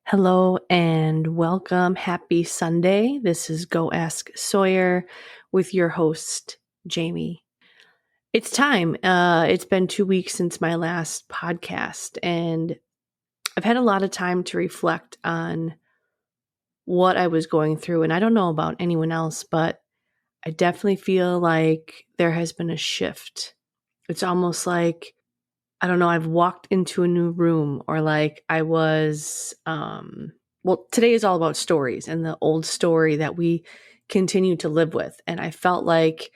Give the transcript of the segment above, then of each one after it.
Hello and welcome. Happy Sunday. This is Go Ask Sawyer with your host, Jamie. It's time. It's been 2 weeks since my last podcast, and I've had a lot of time to reflect on what I was going through. And I don't know about anyone else, but I definitely feel like there has been a shift. It's almost like, I don't know, I've walked into a new room, or like I was, today is all about stories and the old story that we continue to live with. And I felt like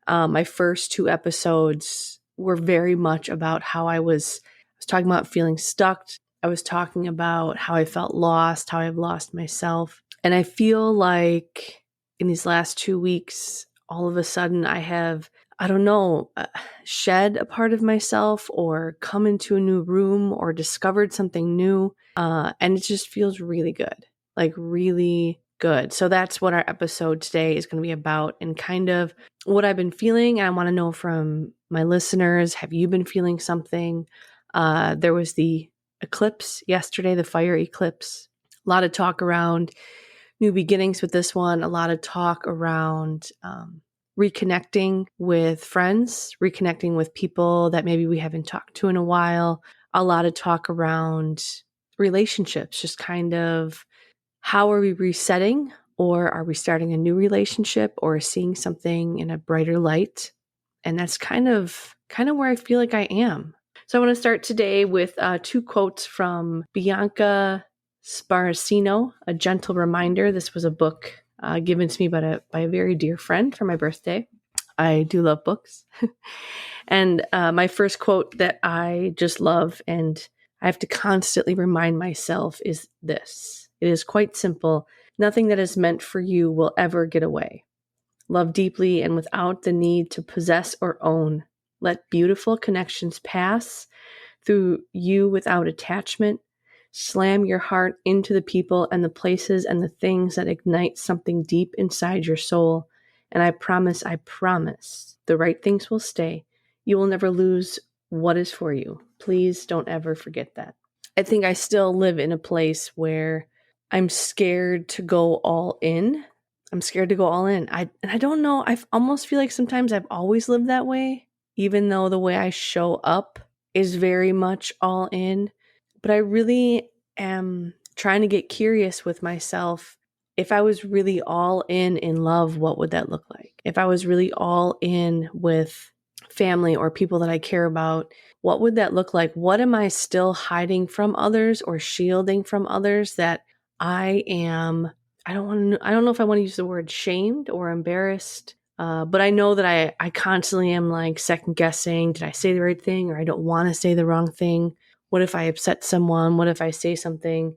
my first 2 episodes were very much about how I was talking about feeling stuck. I was talking about how I felt lost, how I've lost myself. And I feel like in these last 2 weeks, all of a sudden I don't know, shed a part of myself or come into a new room or discovered something new. And it just feels really good, like really good. So that's what our episode today is going to be about, and kind of what I've been feeling. I want to know from my listeners, have you been feeling something? There was the eclipse yesterday, the fire eclipse. A lot of talk around new beginnings with this one, a lot of talk around reconnecting with friends, reconnecting with people that maybe we haven't talked to in a while, a lot of talk around relationships, just kind of how are we resetting, or are we starting a new relationship, or seeing something in a brighter light? And that's kind of where I feel like I am. So I want to start today with 2 quotes from Bianca Sparacino, A Gentle Reminder. This was a book given to me by a very dear friend for my birthday. I do love books. And my first quote that I just love, and I have to constantly remind myself, is this. It is quite simple. Nothing that is meant for you will ever get away. Love deeply and without the need to possess or own. Let beautiful connections pass through you without attachment. Slam your heart into the people and the places and the things that ignite something deep inside your soul. And I promise, the right things will stay. You will never lose what is for you. Please don't ever forget that. I think I still live in a place where I'm scared to go all in. I don't know. I almost feel like sometimes I've always lived that way, even though the way I show up is very much all in. But I really am trying to get curious with myself. If I was really all in love, what would that look like? If I was really all in with family or people that I care about, what would that look like? What am I still hiding from others or shielding from others that I don't know if I want to use the word shamed or embarrassed. But I know that I constantly am like second guessing. Did I say the right thing? Or I don't want to say the wrong thing. What if I upset someone? What if I say something,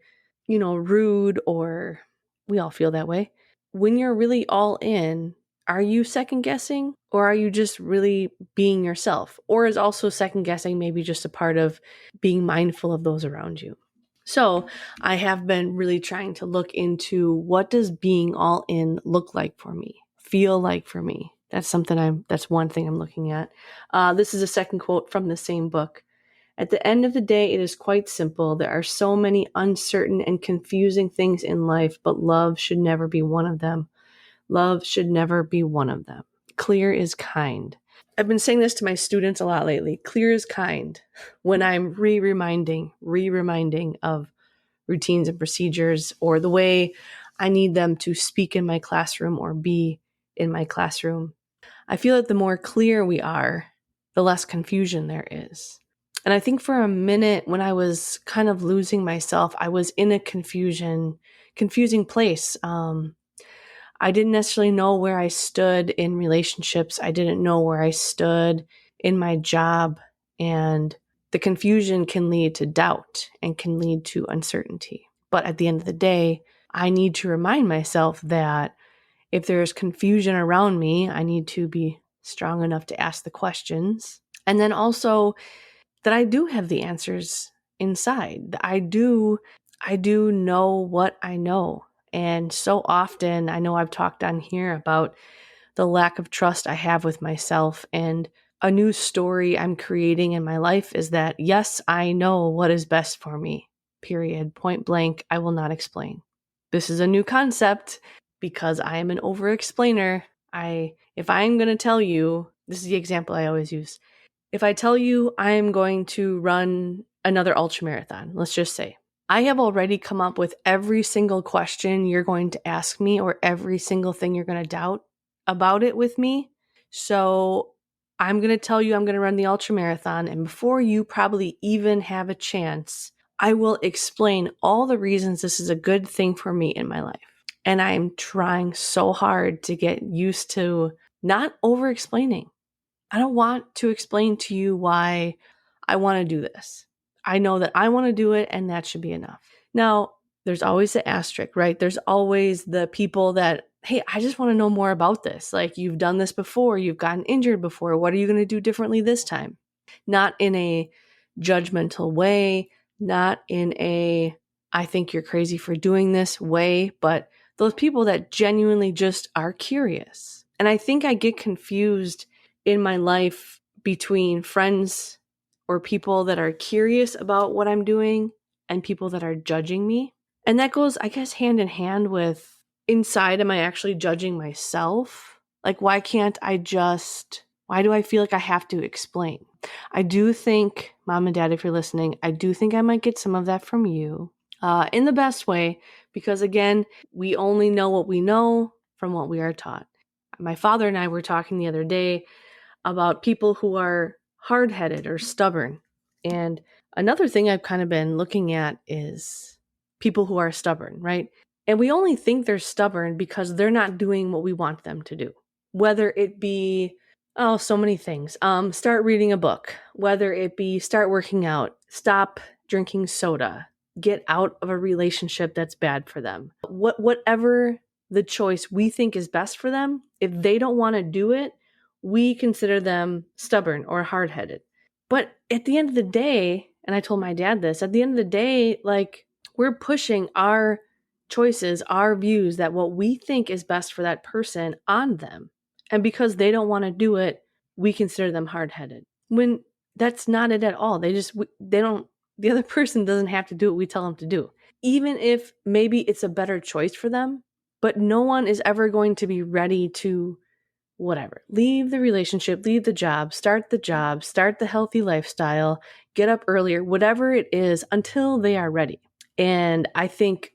rude? Or we all feel that way. When you're really all in, are you second guessing, or are you just really being yourself? Or is also second guessing maybe just a part of being mindful of those around you? So I have been really trying to look into, what does being all in look like for me, feel like for me? That's one thing I'm looking at. This is a second quote from the same book. At the end of the day, it is quite simple. There are so many uncertain and confusing things in life, but love should never be one of them. Love should never be one of them. Clear is kind. I've been saying this to my students a lot lately. Clear is kind. When I'm re-reminding of routines and procedures, or the way I need them to speak in my classroom or be in my classroom. I feel that the more clear we are, the less confusion there is. And I think for a minute when I was kind of losing myself, I was in a confusing place. I didn't necessarily know where I stood in relationships. I didn't know where I stood in my job. And the confusion can lead to doubt and can lead to uncertainty. But at the end of the day, I need to remind myself that if there's confusion around me, I need to be strong enough to ask the questions. And then also that I do have the answers inside. I do know what I know. And so often, I know I've talked on here about the lack of trust I have with myself. And a new story I'm creating in my life is that, yes, I know what is best for me. period, point blank. I will not explain. This is a new concept because I am an over-explainer. If I'm going to tell you, this is the example I always use. If I tell you I'm going to run another ultramarathon, let's just say, I have already come up with every single question you're going to ask me or every single thing you're going to doubt about it with me. So I'm going to tell you I'm going to run the ultramarathon, and before you probably even have a chance, I will explain all the reasons this is a good thing for me in my life. And I'm trying so hard to get used to not over-explaining. I don't want to explain to you why I want to do this. I know that I want to do it, and that should be enough. Now, there's always the asterisk, right? There's always the people that, hey, I just want to know more about this. Like, you've done this before, you've gotten injured before. What are you going to do differently this time? Not in a judgmental way, not in a, I think you're crazy for doing this way, but those people that genuinely just are curious. And I think I get confused in my life between friends or people that are curious about what I'm doing and people that are judging me. And that goes, I guess, hand in hand with inside, am I actually judging myself? Like, why do I feel like I have to explain? I do think, Mom and Dad, if you're listening, I do think I might get some of that from you in the best way, because again, we only know what we know from what we are taught. My father and I were talking the other day about people who are hard-headed or stubborn. And another thing I've kind of been looking at is people who are stubborn, right? And we only think they're stubborn because they're not doing what we want them to do. Whether it be, so many things. Start reading a book. Whether it be start working out, stop drinking soda, get out of a relationship that's bad for them. Whatever the choice we think is best for them, if they don't want to do it, we consider them stubborn or hard-headed. But at the end of the day, and I told my dad this, at the end of the day, like, we're pushing our choices, our views, that what we think is best for that person on them. And because they don't want to do it, we consider them hard-headed. When that's not it at all. The other person doesn't have to do what we tell them to do. Even if maybe it's a better choice for them, but no one is ever going to be ready to leave the relationship, leave the job, start the healthy lifestyle, get up earlier, whatever it is, until they are ready. And I think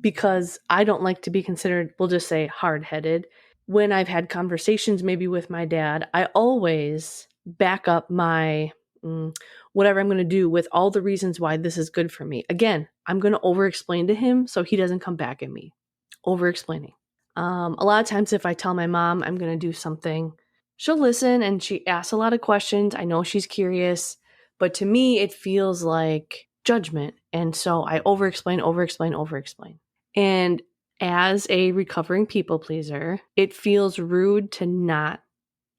because I don't like to be considered, we'll just say, hard-headed, when I've had conversations maybe with my dad, I always back up my whatever I'm going to do with all the reasons why this is good for me. Again, I'm going to over-explain to him so he doesn't come back at me. Over-explaining. A lot of times if I tell my mom I'm going to do something, she'll listen and she asks a lot of questions. I know she's curious, but to me it feels like judgment. And so I over-explain. And as a recovering people pleaser, it feels rude to not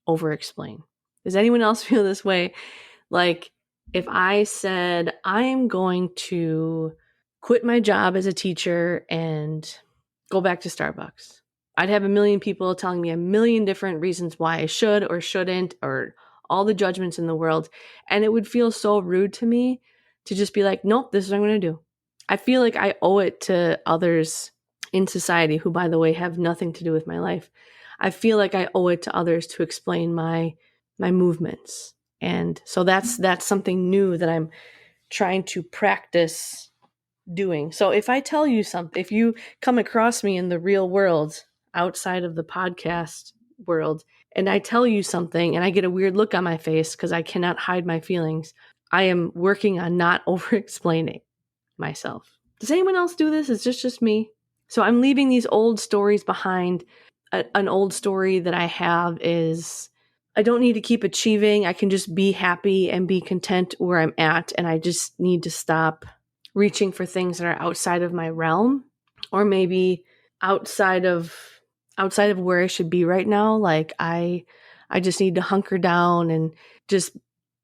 over-explain. Does anyone else feel this way? Like, if I said, I'm going to quit my job as a teacher and go back to Starbucks, I'd have a million people telling me a million different reasons why I should or shouldn't, or all the judgments in the world. And it would feel so rude to me to just be like, nope, this is what I'm going to do. I feel like I owe it to others in society who, by the way, have nothing to do with my life. I feel like I owe it to others to explain my movements. And so that's something new that I'm trying to practice doing. So if I tell you something, if you come across me in the real world outside of the podcast world, and I tell you something and I get a weird look on my face because I cannot hide my feelings, I am working on not over-explaining myself. Does anyone else do this? Is this just me? So I'm leaving these old stories behind. An old story that I have is, I don't need to keep achieving. I can just be happy and be content where I'm at. And I just need to stop reaching for things that are outside of my realm, or maybe outside of where I should be right now. Like I just need to hunker down and just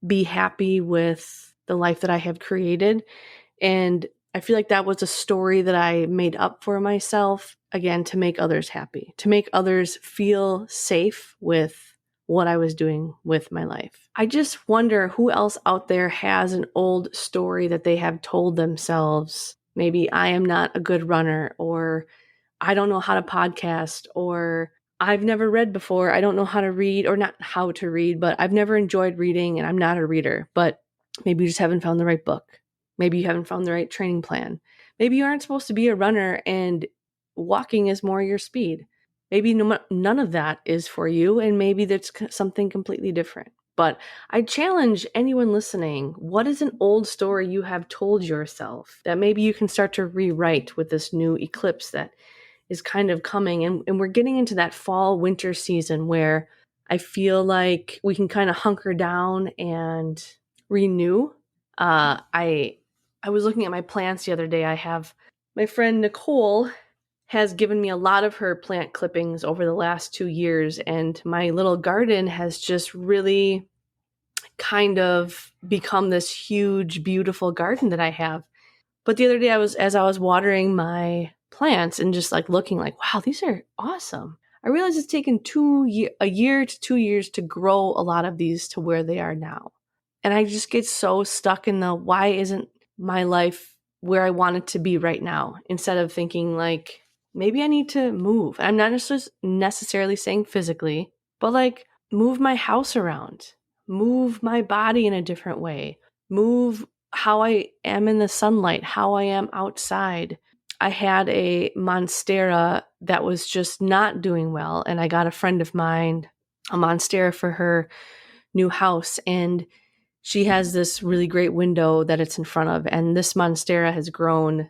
be happy with the life that I have created. And I feel like that was a story that I made up for myself, again, to make others happy, to make others feel safe with what I was doing with my life. I just wonder who else out there has an old story that they have told themselves. Maybe I am not a good runner, or I don't know how to podcast, or I've never read before. I don't know how to read, or not how to read, but I've never enjoyed reading and I'm not a reader. But maybe you just haven't found the right book. Maybe you haven't found the right training plan. Maybe you aren't supposed to be a runner and walking is more your speed. Maybe none of that is for you, and maybe that's something completely different. But I challenge anyone listening, what is an old story you have told yourself that maybe you can start to rewrite with this new eclipse that is kind of coming? And we're getting into that fall winter season where I feel like we can kind of hunker down and renew. I was looking at my plants the other day. I have my friend Nicole has given me a lot of her plant clippings over the last 2 years, and my little garden has just really kind of become this huge, beautiful garden that I have. But the other day as I was watering my plants and just like looking like, wow, these are awesome. I realized it's taken a year to 2 years to grow a lot of these to where they are now. And I just get so stuck in the why isn't my life where I want it to be right now, instead of thinking like, maybe I need to move. I'm not necessarily saying physically, but like move my house around, move my body in a different way, move how I am in the sunlight, how I am outside. I had a monstera that was just not doing well, and I got a friend of mine a monstera for her new house, and she has this really great window that it's in front of, and this monstera has grown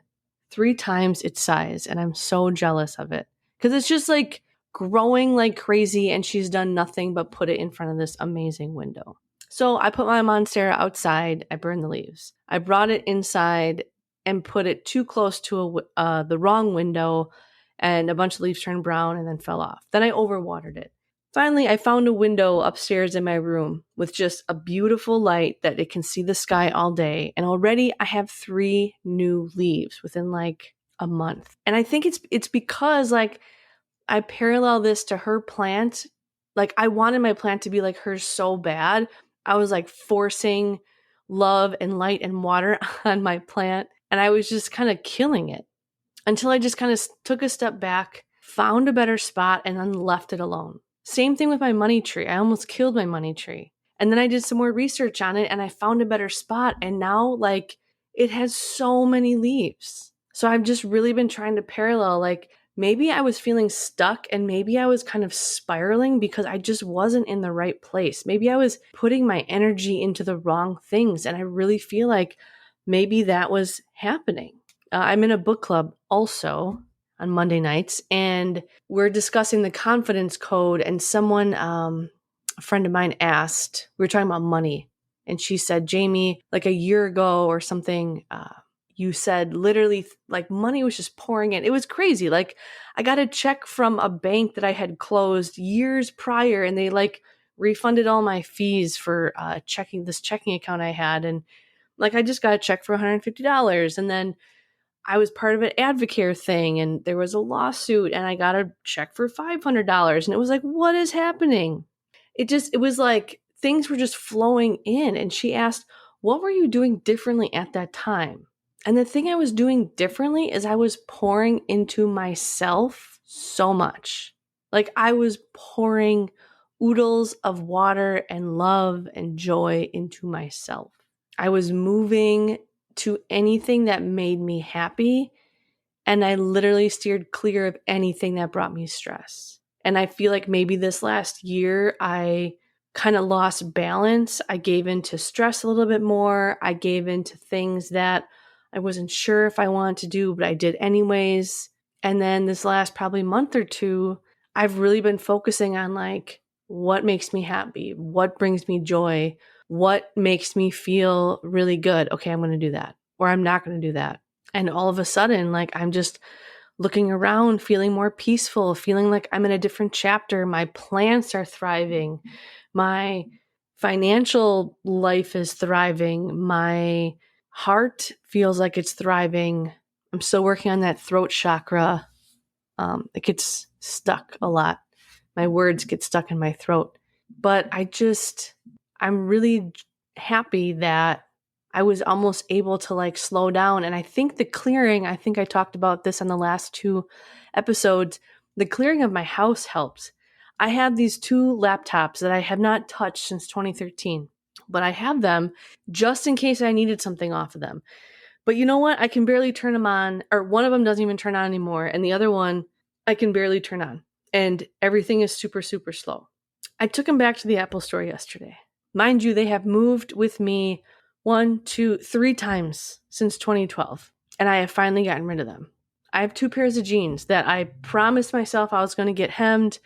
3 times its size, and I'm so jealous of it because it's just like growing like crazy, and she's done nothing but put it in front of this amazing window. So I put my monstera outside. I burned the leaves. I brought it inside and put it too close to the wrong window, and a bunch of leaves turned brown and then fell off. Then I overwatered it. Finally, I found a window upstairs in my room with just a beautiful light that it can see the sky all day. And already I have 3 new leaves within like a month. And I think it's because like I parallel this to her plant. Like I wanted my plant to be like hers so bad. I was like forcing love and light and water on my plant. And I was just kind of killing it until I just kind of took a step back, found a better spot, and then left it alone. Same thing with my money tree. I almost killed my money tree. And then I did some more research on it and I found a better spot. And now like it has so many leaves. So I've just really been trying to parallel, like maybe I was feeling stuck and maybe I was kind of spiraling because I just wasn't in the right place. Maybe I was putting my energy into the wrong things. And I really feel like maybe that was happening. I'm in a book club also on Monday nights, and we're discussing the confidence code. And someone, a friend of mine asked, we were talking about money, and she said, Jamie, like a year ago or something, you said literally like money was just pouring in. It was crazy. Like I got a check from a bank that I had closed years prior, and they like refunded all my fees for checking account I had. And like I just got a check for $150, and then I was part of an Advocare thing, and there was a lawsuit, and I got a check for $500. And it was like, what is happening? It was like things were just flowing in. And she asked, what were you doing differently at that time? And the thing I was doing differently is I was pouring into myself so much. Like I was pouring oodles of water and love and joy into myself. I was moving to anything that made me happy, and I literally steered clear of anything that brought me stress. And I feel like maybe this last year I kind of lost balance. I gave into stress a little bit more. I gave into things that I wasn't sure if I wanted to do, but I did anyways. And then this last probably month or 2, I've really been focusing on like what makes me happy, what brings me joy, what makes me feel really good. Okay, I'm going to do that, or I'm not going to do that. And all of a sudden, like I'm just looking around, feeling more peaceful, feeling like I'm in a different chapter. My plants are thriving. My financial life is thriving. My heart feels like it's thriving. I'm still working on that throat chakra. It gets stuck a lot. My words get stuck in my throat. But I'm really happy that I was almost able to like slow down. And I think I think I talked about this on the last 2 episodes, the clearing of my house helped. I have these 2 laptops that I have not touched since 2013, but I have them just in case I needed something off of them. But you know what? I can barely turn them on, or one of them doesn't even turn on anymore. And the other one I can barely turn on. And everything is super, super slow. I took them back to the Apple store yesterday. Mind you, they have moved with me 1, 2, 3 times since 2012. And I have finally gotten rid of them. I have 2 pairs of jeans that I promised myself I was going to get hemmed.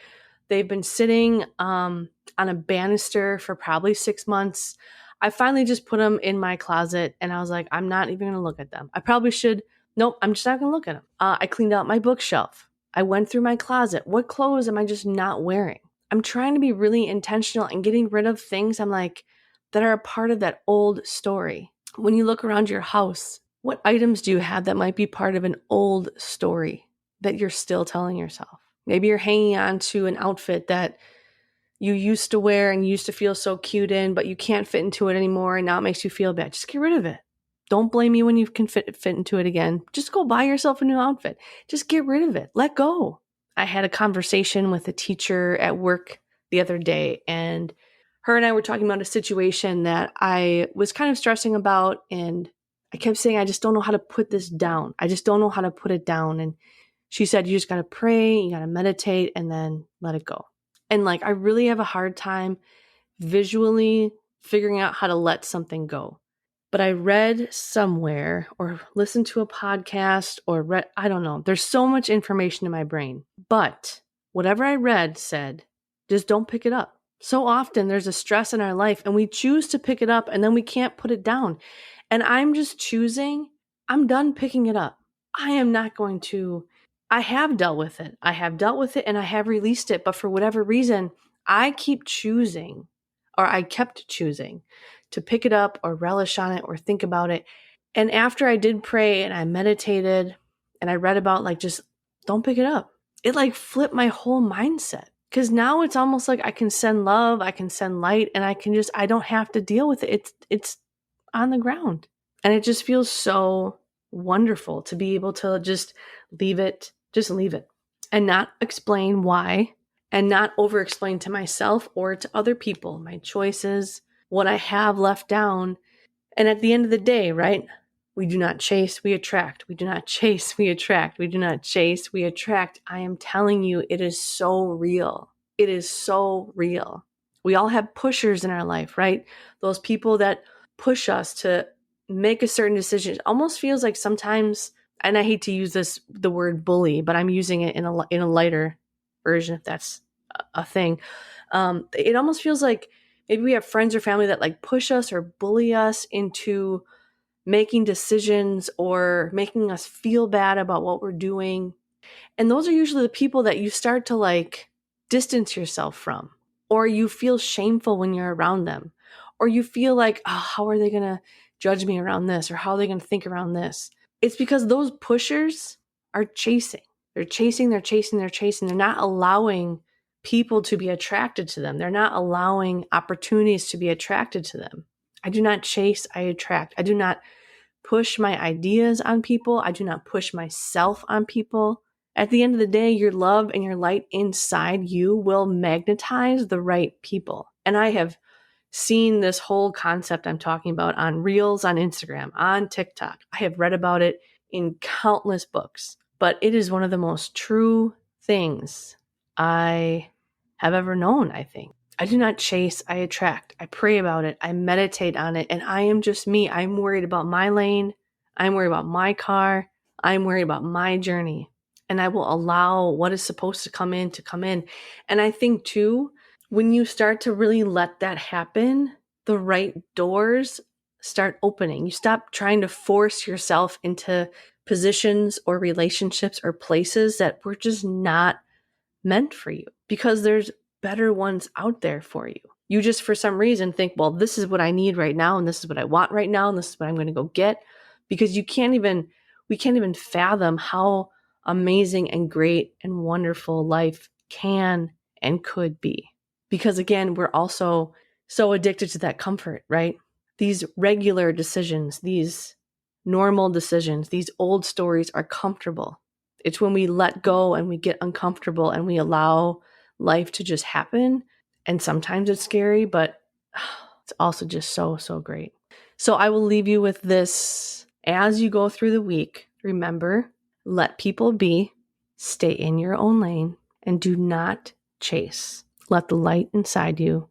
They've been sitting on a banister for probably 6 months. I finally just put them in my closet and I was like, I'm not even going to look at them. I probably should. Nope, I'm just not going to look at them. I cleaned out my bookshelf. I went through my closet. What clothes am I just not wearing? I'm trying to be really intentional and getting rid of things I'm like that are a part of that old story. When you look around your house, what items do you have that might be part of an old story that you're still telling yourself? Maybe you're hanging on to an outfit that you used to wear and you used to feel so cute in, but you can't fit into it anymore and now it makes you feel bad. Just get rid of it. Don't blame you when you can fit into it again. Just go buy yourself a new outfit. Just get rid of it. Let go. I had a conversation with a teacher at work the other day, and her and I were talking about a situation that I was kind of stressing about, and I kept saying, I just don't know how to put this down. I just don't know how to put it down. And she said, you just got to pray, you got to meditate, and then let it go. And like, I really have a hard time visually figuring out how to let something go. But I read somewhere or listened to a podcast or read, I don't know. There's so much information in my brain. But whatever I read said, just don't pick it up. So often there's a stress in our life and we choose to pick it up and then we can't put it down. And I'm just choosing, I'm done picking it up. I am not going to, I have dealt with it. I have dealt with it and I have released it. But for whatever reason, I kept choosing to pick it up or relish on it or think about it. And after I did pray and I meditated and I read about like, just don't pick it up, it like flipped my whole mindset. Because now it's almost like I can send love, I can send light, and I don't have to deal with it. It's on the ground. And it just feels so wonderful to be able to just leave it and not explain why and not over explain to myself or to other people my choices, what I have left down. And at the end of the day, right? We do not chase, we attract. We do not chase, we attract. We do not chase, we attract. I am telling you, it is so real. It is so real. We all have pushers in our life, right? Those people that push us to make a certain decision. It almost feels like sometimes, and I hate to use the word bully, but I'm using it in a lighter version, if that's a thing. It almost feels like maybe we have friends or family that like push us or bully us into making decisions or making us feel bad about what we're doing. And those are usually the people that you start to like distance yourself from, or you feel shameful when you're around them, or you feel like, oh, how are they going to judge me around this? Or how are they going to think around this? It's because those pushers are chasing. They're chasing. They're not allowing people to be attracted to them. They're not allowing opportunities to be attracted to them. I do not chase, I attract. I do not push my ideas on people. I do not push myself on people. At the end of the day, your love and your light inside you will magnetize the right people. And I have seen this whole concept I'm talking about on Reels on Instagram, on TikTok. I have read about it in countless books, but it is one of the most true things I have ever known, I think. I do not chase, I attract. I pray about it, I meditate on it, and I am just me. I'm worried about my lane. I'm worried about my car. I'm worried about my journey. And I will allow what is supposed to come in to come in. And I think too, when you start to really let that happen, the right doors start opening. You stop trying to force yourself into positions or relationships or places that were just not meant for you, because there's better ones out there for you. You just, for some reason, think, well, this is what I need right now, and this is what I want right now, and this is what I'm going to go get, because we can't even fathom how amazing and great and wonderful life can and could be. Because again, we're also so addicted to that comfort, right? These regular decisions, these normal decisions, these old stories are comfortable. It's when we let go and we get uncomfortable and we allow life to just happen. And sometimes it's scary, but it's also just so, so great. So I will leave you with this as you go through the week. Remember, let people be, stay in your own lane, and do not chase. Let the light inside you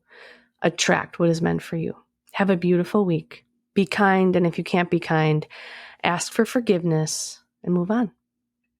attract what is meant for you. Have a beautiful week. Be kind, and if you can't be kind, ask for forgiveness and move on.